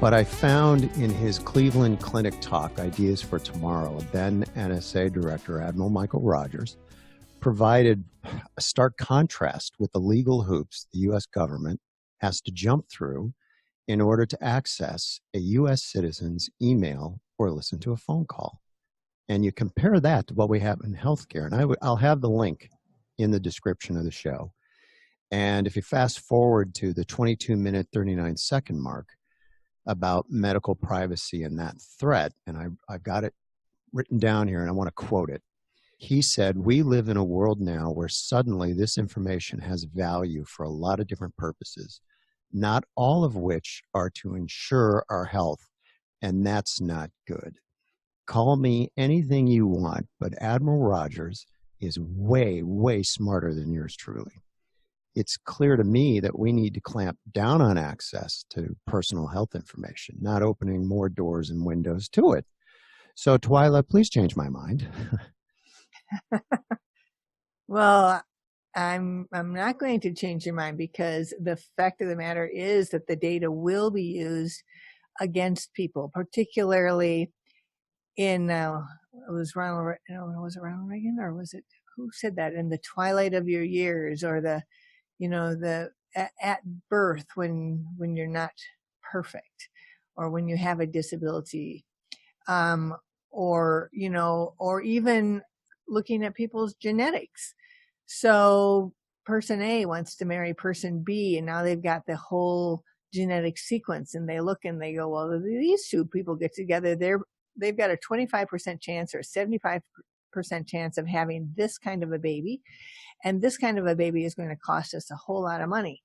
But I found in his Cleveland Clinic talk, Ideas for Tomorrow, then NSA Director Admiral Michael Rogers provided a stark contrast with the legal hoops the U.S. government has to jump through in order to access a U.S. citizen's email or listen to a phone call. And you compare that to what we have in healthcare. And I'll have the link in the description of the show. And if you fast forward to the 22-minute, 39-second mark about medical privacy and that threat, and I've got it written down here, and I want to quote it. He said, "We live in a world now where suddenly this information has value for a lot of different purposes, not all of which are to ensure our health, and that's not good. Call me anything you want, but Admiral Rogers is way, way smarter than yours truly. It's clear to me that we need to clamp down on access to personal health information, not opening more doors and windows to it." So, Twila, please change my mind. Well, I'm not going to change your mind, because the fact of the matter is that the data will be used against people, particularly in was it Ronald Reagan, or was it, who said that, in the twilight of your years, or at birth, when you're not perfect, or when you have a disability, or even looking at people's genetics. So person A wants to marry person B, and now they've got the whole genetic sequence, and they look and they go, well, if these two people get together, they've got a 25% chance or a 75% chance of having this kind of a baby. And this kind of a baby is going to cost us a whole lot of money.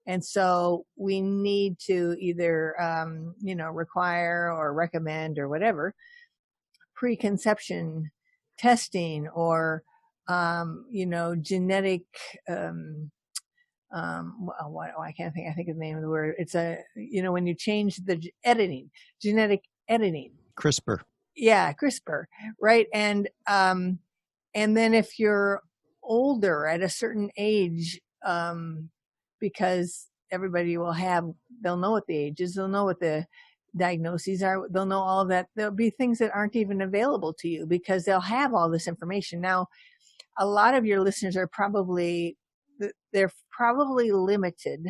And so we need to either, require or recommend or whatever preconception testing, or, genetic, I can't think of the name of the word. It's when you change the genetic editing. CRISPR. Yeah, CRISPR, right? And then if you're older at a certain age, because everybody they'll know what the age is, they'll know what the diagnoses are, they'll know all of that. There'll be things that aren't even available to you because they'll have all this information. Now, a lot of your listeners are probably limited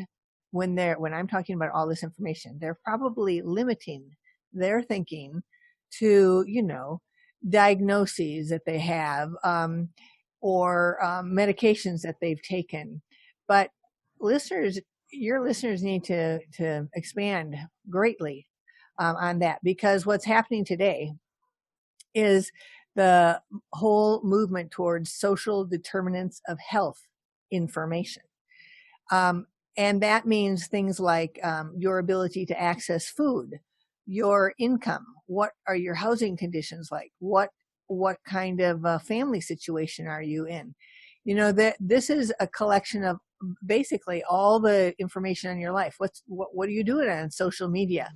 when I'm talking about all this information. They're probably limiting their thinking to, diagnoses that they have, or medications that they've taken. But your listeners need to expand greatly on that, because what's happening today is the whole movement towards social determinants of health information. And that means things like your ability to access food, your income, what are your housing conditions like, what kind of family situation are you in? This is a collection of basically all the information on your life. What are you doing on social media?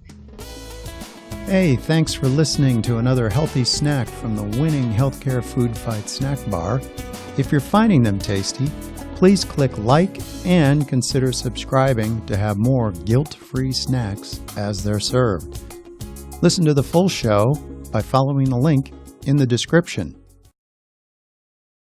Hey, thanks for listening to another healthy snack from the winning healthcare food fight snack bar. If you're finding them tasty, please click like and consider subscribing to have more guilt-free snacks as they're served. Listen to the full show by following the link in the description.